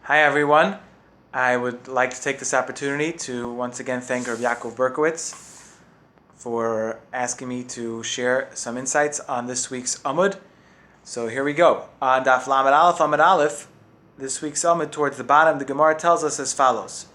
Hi everyone. I would like to take this opportunity to once again thank Rabbi Berkowitz for asking me to share some insights on this week's Amud. So here we go. On Daf Lamed Aleph Amud Aleph, this week's Amud towards the bottom, the Gemara tells us as follows.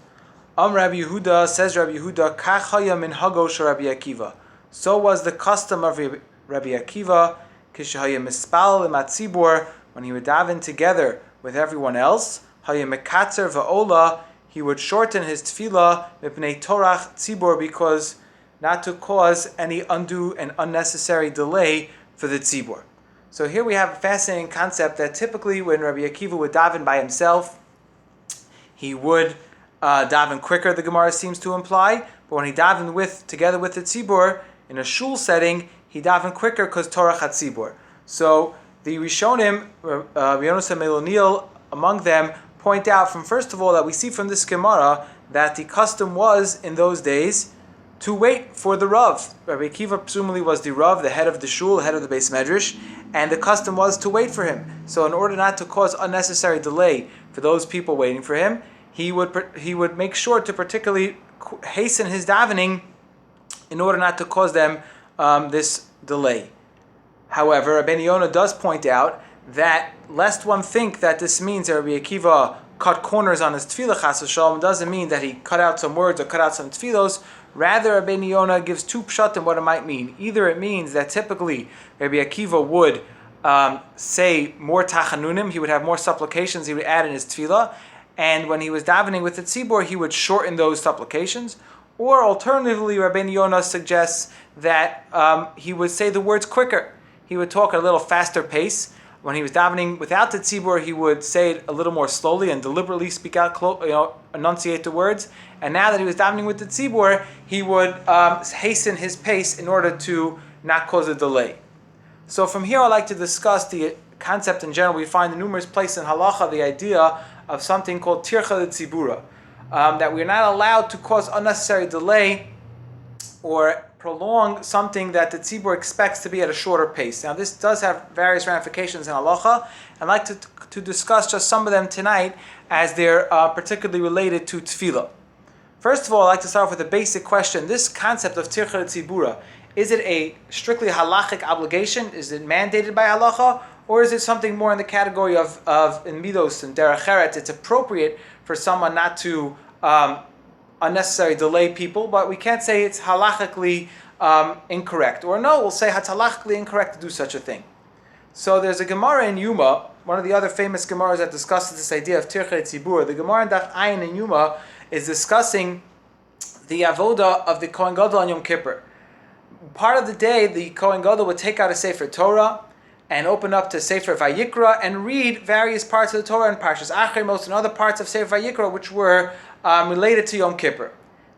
Rabbi Yehuda, says Rabbi Yehuda, Kach haya minhago shel Rabbi Akiva. So was the custom of Rabbi Akiva, kishahaya mispal l'matzibur, when he would daven together with everyone else. Haya mekatzer va'ola, he would shorten his tefillah mipnei torach tzibur, because not to cause any undue and unnecessary delay for the tzibur. So here we have a fascinating concept that typically when Rabbi Akiva would daven by himself, he would daven quicker, the Gemara seems to imply, but when he davened together with the tzibur in a shul setting, he davened quicker because torach hatzibur. So the Rishonim, Yonos Meloniel, among them, point out from first of all that we see from this Gemara that the custom was in those days to wait for the Rav. Rabbi Akiva presumably was the Rav, the head of the shul, head of the Beis Medrash, and the custom was to wait for him. So in order not to cause unnecessary delay for those people waiting for him, he would make sure to particularly hasten his davening in order not to cause them this delay. However, Rabbi Yonah does point out that lest one think that this means that Rabbi Akiva cut corners on his tefillah chas v'shalom, doesn't mean that he cut out some words or cut out some tefillos. Rather, Rabbi Yonah gives two pshatim what it might mean. Either it means that typically Rabbi Akiva would say more tachanunim, he would have more supplications he would add in his tefillah, and when he was davening with the tzibur, he would shorten those supplications. Or alternatively, Rabbi Yonah suggests that he would say the words quicker. He would talk at a little faster pace. When he was davening without the tzibur, he would say it a little more slowly and deliberately speak out, enunciate the words. And now that he was davening with the tzibur, he would hasten his pace in order to not cause a delay. So from here, I'd like to discuss the concept in general. We find in numerous places in halacha the idea of something called Tircha Dtziburah, that we're not allowed to cause unnecessary delay or prolong something that the tzibur expects to be at a shorter pace. Now this does have various ramifications in halacha. I'd like to discuss just some of them tonight as they're particularly related to tefillah. First of all, I'd like to start off with a basic question. This concept of Tircha Dtziburah, is it a strictly halachic obligation? Is it mandated by halacha? Or is it something more in the category of in midos and derech eretz? It's appropriate for someone not to unnecessary delay people, but we can't say it's halachically incorrect. Or no, we'll say it's halachically incorrect to do such a thing. So there's a Gemara in Yuma, one of the other famous Gemaras that discusses this idea of Tircha Dtziburah. The Gemara in Daf Ayin in Yuma is discussing the avoda of the Kohen Gadol on Yom Kippur. Part of the day, the Kohen Gadol would take out a Sefer Torah and open up to Sefer Vayikra and read various parts of the Torah and Parshas Achrimos and other parts of Sefer Vayikra which were related to Yom Kippur.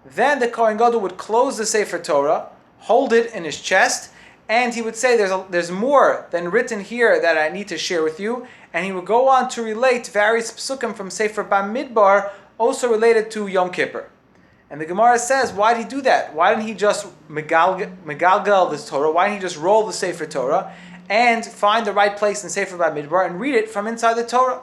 Then the Kohen Gadol would close the Sefer Torah, hold it in his chest, and he would say, there's more than written here that I need to share with you, and he would go on to relate various psukim from Sefer Bamidbar, also related to Yom Kippur. And the Gemara says, why did he do that? Why didn't he just megalgal this Torah? Why didn't he just roll the Sefer Torah and find the right place in Sefer Bamidbar and read it from inside the Torah?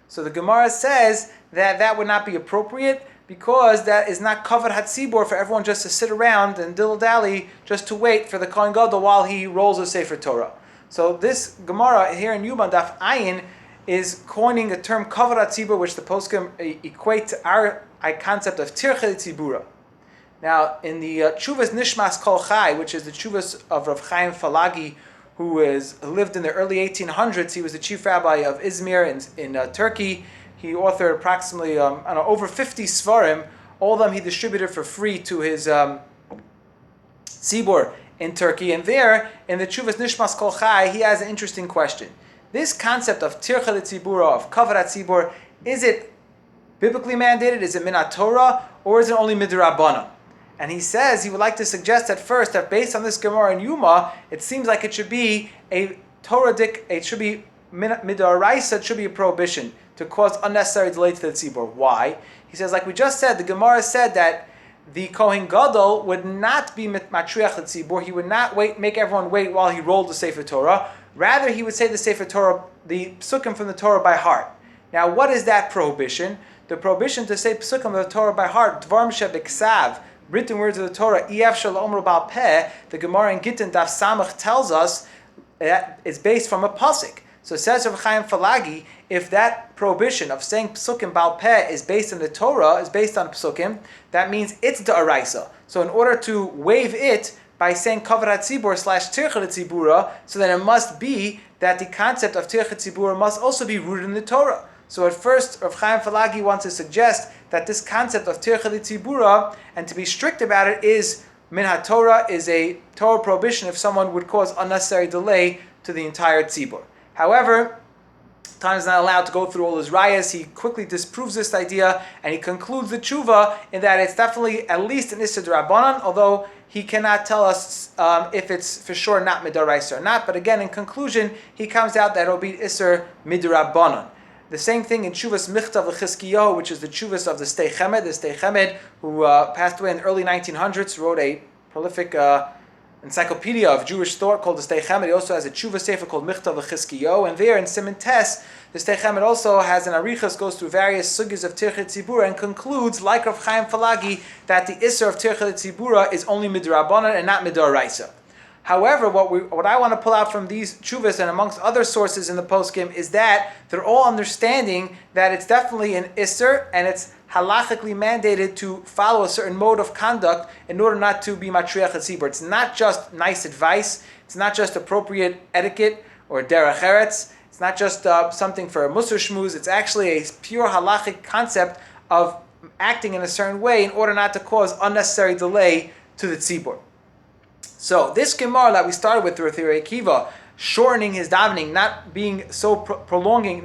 So the Gemara says that would not be appropriate because that is not covered hatzibur for everyone just to sit around and dilly-dally just to wait for the Kohen Gadol while he rolls the Sefer Torah. So this Gemara here in Yuma Daf Ayin is coining a term covered hatzibur, which the poskim equate to our concept of Tircha Dtziburah. Now in the Tshuvas Nishmas Kol Chai, which is the Tshuvas of Rav Chaim Falagi, who lived in the early 1800s. He was the chief rabbi of Izmir in Turkey. He authored approximately over 50 svarim. All of them he distributed for free to his tzibur in Turkey. And there, in the Tshuvas Nishmas Kol Chai, he has an interesting question. This concept of Tircha Dtziburah, of Kavod HaTzibur, is it biblically mandated? Is it minat Torah? Or is it only midrabanan? And he says he would like to suggest at first that based on this Gemara in Yuma, it seems like it should be a Torah-dik, it should be midaraisa, it should be a prohibition to cause unnecessary delay to the tzibur. Why? He says, like we just said, the Gemara said that the Kohen Gadol would not be matriach the tzibur. He would not make everyone wait while he rolled the Sefer Torah. Rather, he would say the Sefer Torah, the psukim from the Torah by heart. Now, what is that prohibition? The prohibition to say psukim of the Torah by heart, dvarim shebiksav, written words of the Torah, ef shalom bal peh. The Gemara in Gittin Daf Samach tells us that it's based from a pasuk. So it says of Chaim Falagi, if that prohibition of saying psukim bal peh is based on the Torah, is based on psukim, that means it's da'araisa. So in order to waive it by saying Tircha Dtziburah, so then it must be that the concept of Tircha Dtziburah must also be rooted in the Torah. So at first, Rav Chaim Falagi wants to suggest that this concept of Tircha Dtziburah, and to be strict about it, is min ha-Torah, is a Torah prohibition if someone would cause unnecessary delay to the entire tzibur. However, Tan is not allowed to go through all his rayas. He quickly disproves this idea, and he concludes the tshuva in that it's definitely at least an issur d'Rabbanan, although he cannot tell us if it's for sure not midaraisa or not. But again, in conclusion, he comes out that it'll be issur midrabbanan. The same thing in Tshuvas Michtav L'Chizkiyahu, which is the Tshuvas of the Stei Chemed. The Stei Chemed, who passed away in the early 1900s, wrote a prolific encyclopedia of Jewish thought called the Stei Chemed. He also has a Tshuva Sefer called Michtav L'Chizkiyahu. And there in Siman Tes, the Stei Chemed also has an arichas, goes through various sugis of Tircha Dtziburah, and concludes, like Rav Chaim Falagi, that the Isser of Tircha Dtziburah is only midrabanan and not midoraisa. However, what I want to pull out from these tshuvas and amongst other sources in the poskim is that they're all understanding that it's definitely an isser and it's halachically mandated to follow a certain mode of conduct in order not to be matriach hatzibur. It's not just nice advice. It's not just appropriate etiquette or derech eretz. It's not just something for musar shmuz. It's actually a pure halachic concept of acting in a certain way in order not to cause unnecessary delay to the tzibur. So this Gemara that we started with Rabbi Akiva, shortening his davening, not being so prolonging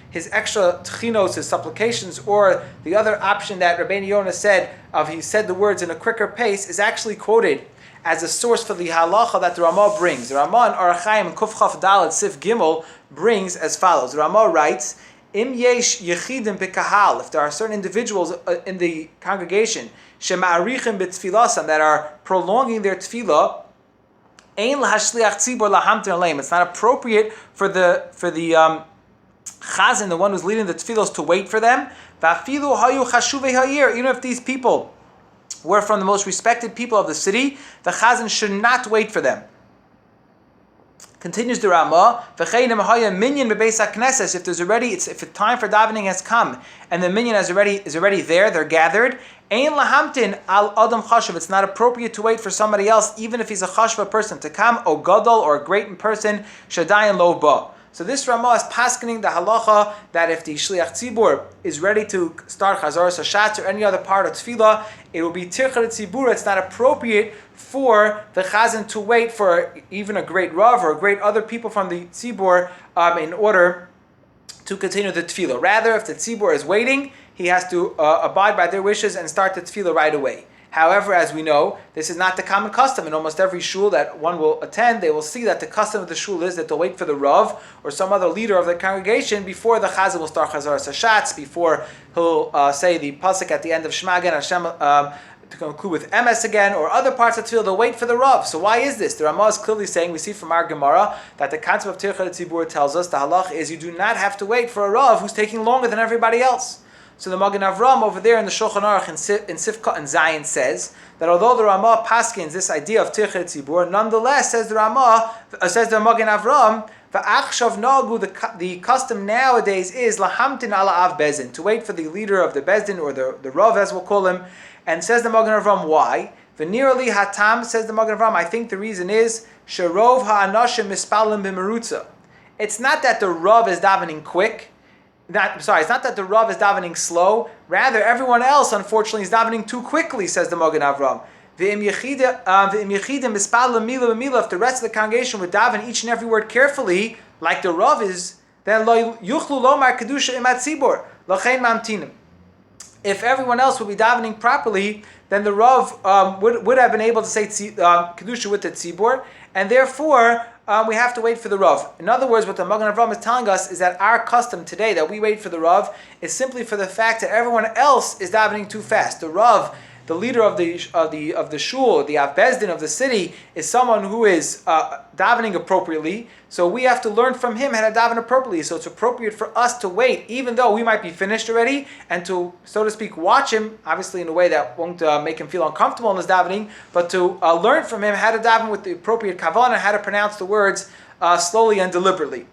his extra tchinos, his supplications, or the other option that Rabbeinu Yonah said of he said the words in a quicker pace, is actually quoted as a source for the halacha that the Ramah brings. The Ramah in Arachayim and Kuf Chaf Dalet Sif Gimel brings as follows. The Ramah writes, Im yesh yechidim bekahal, if there are certain individuals in the congregation shema'arichim b'tfilasam, that are prolonging their tefillah, ein lahashliach tzibur lahamtin aleim. It's not appropriate for the chazan, the one who's leading the tefillos, to wait for them. Va'afilu hayu chashuvei hayir, even if these people were from the most respected people of the city, the chazan should not wait for them. Continues the Ramah, if the time for davening has come and the minyan is already there, they're gathered, it's not appropriate to wait for somebody else, even if he's a chashva person, to come, or gadol, or a great person, shadayin lo ba. So this Ramah is paskening the halacha that if the shliach tzibur is ready to start chazaras hashatz or any other part of tefillah, it will be tircha dtziburah. It's not appropriate for the chazan to wait for even a great rav or great other people from the tzibur in order to continue the tefillah. Rather, if the tzibur is waiting, he has to abide by their wishes and start the tefillah right away. However, as we know, this is not the common custom. In almost every shul that one will attend, they will see that the custom of the shul is that they'll wait for the rav or some other leader of the congregation before the chazan will start chazaras hashatz, before he'll say the pasuk at the end of Shema again, Hashem, to conclude with emes again, or other parts of tefillah. They'll wait for the rav. So why is this? The Ramah is clearly saying, we see from our Gemara, that the concept of Tircha Dtziburah tells us the halach is you do not have to wait for a rav who's taking longer than everybody else. So the Magen Avram over there in the Shulchan Aruch in Sifka and Zayin says that although the Ramah paskins this idea of Tircha Dtziburah, nonetheless, says the Magen Avram, v'achshav nagu, the custom nowadays is lahamtin ala av bezin, to wait for the leader of the bezdin, or the rav as we'll call him. And says the Magen Avram, why? V'nirali hatam, says the Magen Avram, I think the reason is sherov ha'anashim mispalim b'merutza. It's not that the rav is davening quick. It's not that the Rav is davening slow. Rather, everyone else, unfortunately, is davening too quickly, says the Magen Avram. If the rest of the congregation would daven each and every word carefully, like the Rav is, then if everyone else would be davening properly, then the Rav would have been able to say Kedusha with the Tzibor, and therefore we have to wait for the Rav. In other words, what the Magen Avram is telling us is that our custom today, that we wait for the Rav, is simply for the fact that everyone else is davening too fast. The Rav the leader of the shul, the Av Bezdin of the city, is someone who is davening appropriately. So we have to learn from him how to daven appropriately. So it's appropriate for us to wait, even though we might be finished already, and to, so to speak, watch him, obviously in a way that won't make him feel uncomfortable in his davening, but to learn from him how to daven with the appropriate kavanah, how to pronounce the words slowly and deliberately.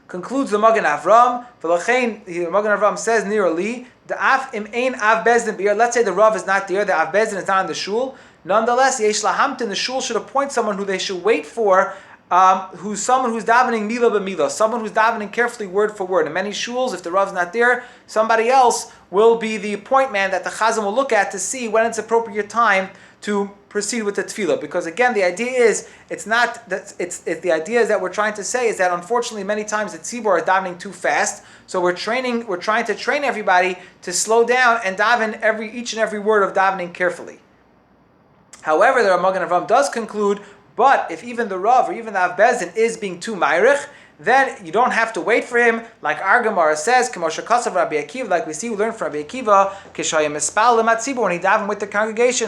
Concludes the Magen Avram. The Magen Avram says, Nir li, the af im ein av bezdin b'ir. Let's say the Rav is not there, the av bezdin is not in the shul. Nonetheless, yesh lahamtin, the shul should appoint someone who they should wait for, who's someone who's davening mila b'mila, someone who's davening carefully word for word. In many shuls, if the Rav's not there, somebody else will be the point man that the Chazan will look at to see when it's appropriate time to proceed with the tefillah. Because again, the idea is the idea is that we're trying to say is that unfortunately many times the tzibur are davening too fast. So we're trying to train everybody to slow down and daven each and every word of davening carefully. However, the Magen Avram does conclude, but if even the Rav or even the Av Bezdin is being too ma'irich, then you don't have to wait for him, like our Gemara says, Rabbi Akiva, like we see, we learn from Rabbi Akiva, when he davened with the congregation,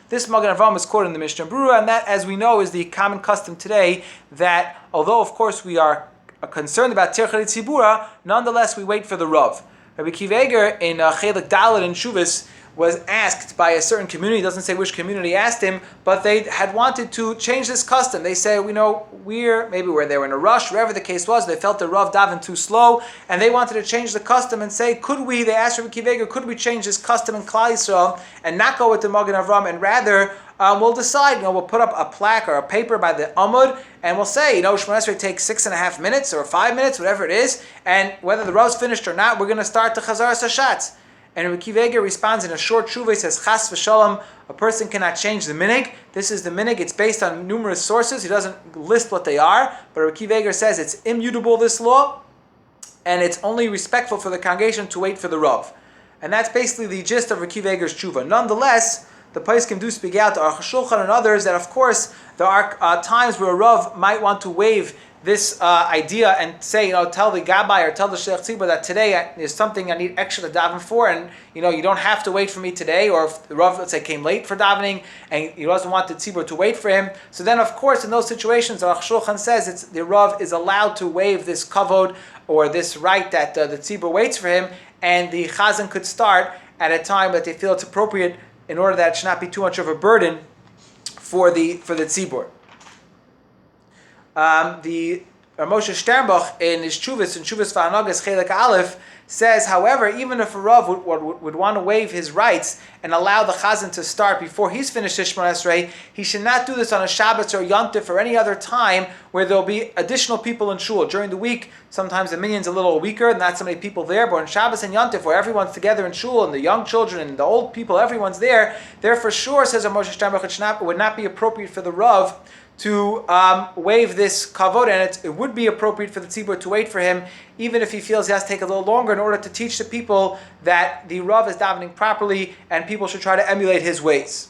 this Magen Avram is quoted in the Mishnah Berurah, and that, as we know, is the common custom today, that although, of course, we are concerned about Tircha Dtziburah, nonetheless, we wait for the Rav. Rabbi Akiva Eger in Chelik Dalet in Shuvas was asked by a certain community, doesn't say which community asked him, but they had wanted to change this custom. They say, they were in a rush, wherever the case was, they felt the Rav daven too slow, and they wanted to change the custom and say, they asked Rabbi Akiva Eger, could we change this custom in Klal Yisrael and not go with the Magen Avram, and rather we'll decide, we'll put up a plaque or a paper by the Amud, and we'll say, Shemona Esrei takes 6.5 minutes or 5 minutes, whatever it is, and whether the Rav's finished or not, we're going to start the Chazaras Hashatz. And Rabbi Akiva Eger responds in a short tshuva. He says, Chas v'shalom, a person cannot change the minig. This is the minig. It's based on numerous sources. He doesn't list what they are. But Rabbi Akiva Eger says it's immutable, this law, and it's only respectful for the congregation to wait for the Rav. And that's basically the gist of Rabbi Akiva Eger's tshuva. Nonetheless, the poskim do speak out to Aruch HaShulchan and others that, of course, there are times where a Rav might want to waive this idea and say, tell the Gabbai or tell the Shliach Tzibur that today is something I need extra to daven for, and you don't have to wait for me today. Or if the Rav, let's say, came late for davening and he doesn't want the Tzibur to wait for him, so then of course in those situations, Aruch Shulchan says the Rav is allowed to waive this kavod or this right that the Tzibur waits for him, and the Chazan could start at a time that they feel it's appropriate in order that it should not be too much of a burden for the Tzibur. The Moshe Sternbach in his Chuvas V'Hanagas Chelek Aleph says, however, even if a Rav would want to waive his rights and allow the Chazan to start before he's finished his Shemona Esrei, he should not do this on a Shabbat or Yom Tov or any other time where there'll be additional people in shul. During the week, sometimes the minyan's a little weaker, not so many people there, but on Shabbos and Yom Tov, where everyone's together in shul, and the young children and the old people, everyone's there for sure, says Moshe Sternbach, it would not be appropriate for the Rav to waive this kavod, and it would be appropriate for the tzibur to wait for him, even if he feels he has to take a little longer in order to teach the people that the Rav is davening properly, and people should try to emulate his ways.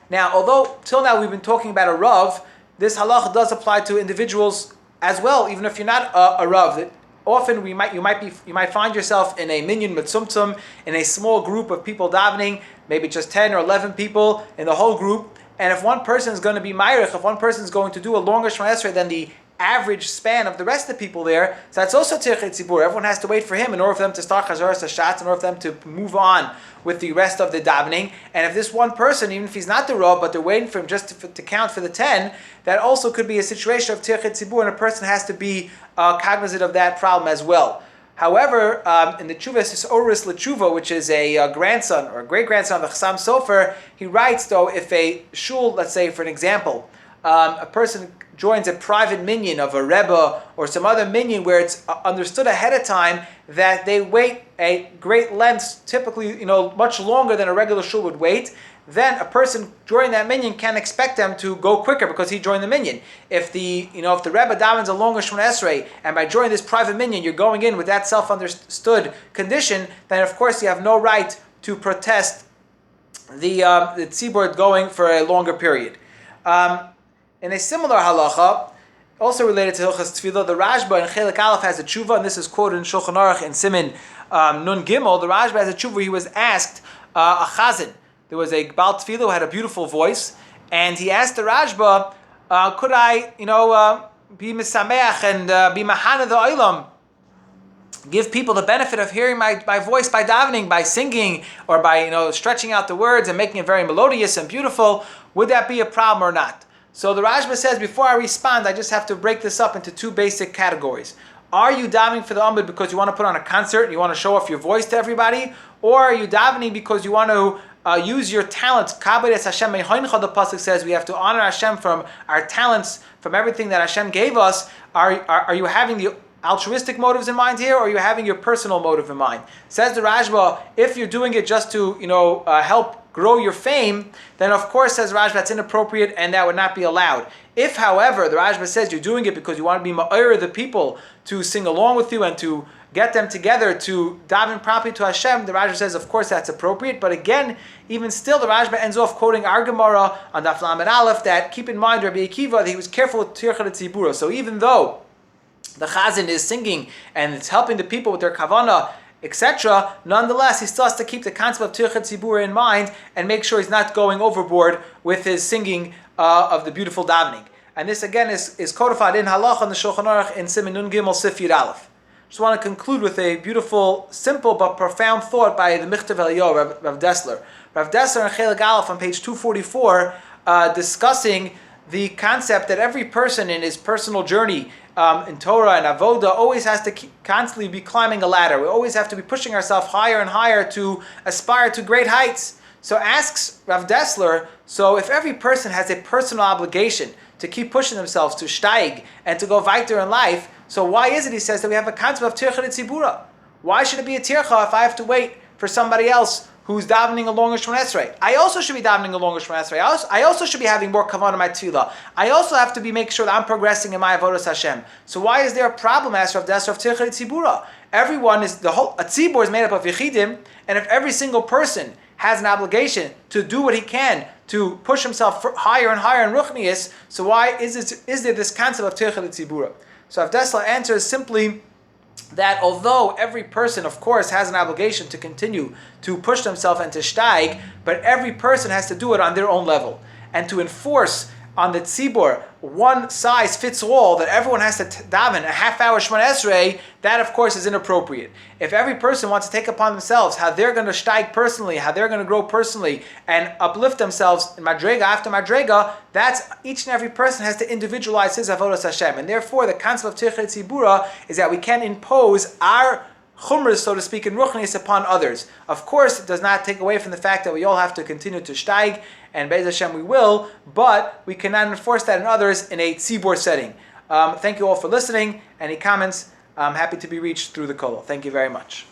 Now, although till now we've been talking about a Rav, this halacha does apply to individuals as well, even if you're not a Rav. Often you might find yourself in a minyan mitzumtzum, in a small group of people davening, maybe just 10 or 11 people in the whole group. And if one person is going to be ma'irich, if one person is going to do a longer Shemona Esrei than the average span of the rest of the people there, so that's also Tircha Dtziburah. Everyone has to wait for him in order for them to start Chazaras Hashatz, in order for them to move on with the rest of the davening. And if this one person, even if he's not the Rav, but they're waiting for him just to count for the 10, that also could be a situation of Tircha Dtziburah, and a person has to be cognizant of that problem as well. However, in the Chuvas Oris L'Tshuva, which is a grandson or a great-grandson of the Chassam Sofer, he writes, though, if a shul, let's say for an example, a person joins a private minyan of a Rebbe or some other minyan where it's understood ahead of time that they wait a great length, typically much longer than a regular shul would wait, then a person joining that minyan can expect them to go quicker because he joined the minyan. If the Rebbe davens a longer Shemona Esrei, and by joining this private minyan you're going in with that self-understood condition, then of course you have no right to protest the tzibur going for a longer period. In a similar halacha, Also related to Hilchas Tefillah, the Rashba in Chelik Aleph has a tshuva, and this is quoted in Shulchan Aruch in Siman Nun Gimel. The Rashba has a tshuva. He was asked a chazan. There was a Baal Tefillah who had a beautiful voice, and he asked the Rashba, could I, be misameach and be mahana the olam, give people the benefit of hearing my voice by davening, by singing, or by stretching out the words and making it very melodious and beautiful? Would that be a problem or not? So the Rashba says, before I respond, I just have to break this up into two basic categories. Are you davening for the Amud because you want to put on a concert and you want to show off your voice to everybody? Or are you davening because you want to use your talents? Kabbalas Hashem mehoincha, the pasuk says we have to honor Hashem from our talents, from everything that Hashem gave us. Are you having the altruistic motives in mind here, or are you having your personal motive in mind? Says the Rashba, if you're doing it just to help grow your fame, then of course, says Rashba, that's inappropriate and that would not be allowed. If, however, the Rashba says you're doing it because you want to be ma'ir the people to sing along with you and to get them together to daven properly to Hashem, the Rashba says, of course, that's appropriate. But again, even still, the Rashba ends off quoting our Gemara on Daf Lamed Aleph that, keep in mind, Rabbi Akiva, that he was careful with Tircha Dtziburah. So even though the chazan is singing and it's helping the people with their kavanah, etc., nonetheless, he still has to keep the concept of Tircha Dtziburah in mind and make sure he's not going overboard with his singing of the beautiful davening. And this again is codified in Halach on the Shulchan Aruch in Siman Nun Gimel Sif Yud Aleph. Just want to conclude with a beautiful, simple but profound thought by the Michtav Eliyahu, Rav Dessler. Rav Dessler in Chelik Aleph on page 244, discussing the concept that every person in his personal journey in Torah and Avoda always has to constantly be climbing a ladder. We always have to be pushing ourselves higher and higher to aspire to great heights. So asks Rav Dessler, so if every person has a personal obligation to keep pushing themselves to steig and to go weiter in life, so why is it, he says, that we have a concept of Tircha Dtziburah? Why should it be a tircha if I have to wait for somebody else who's davening along a Shemon Esrei? I also should be davening along a Shemon Esrei. I also should be having more kavanah in my tefillah. I also have to make sure that I'm progressing in my avodas Hashem. So why is there a problem, as Rav Dessler, of Tircha Dtziburah? A tzibur is made up of yechidim, and if every single person has an obligation to do what he can to push himself higher and higher in ruchnius, so why is there this concept of Tircha Dtziburah? So Rav Dessler answers simply that although every person, of course, has an obligation to continue to push themselves and to steig, but every person has to do it on their own level. And to enforce on the tzibur one size fits all, that everyone has to daven a half-hour Shemon Esrei, that of course is inappropriate. If every person wants to take upon themselves how they're going to steig personally, how they're going to grow personally, and uplift themselves in madrega after madrega, that's each and every person has to individualize his avodas Hashem. And therefore, the concept of Tircha Dtziburah is that we can impose our chumras, so to speak, in ruchnius upon others. Of course, it does not take away from the fact that we all have to continue to steig, and Be'ez Hashem we will, but we cannot enforce that in others in a tzibur setting. Thank you all for listening. Any comments? I'm happy to be reached through the Kollel. Thank you very much.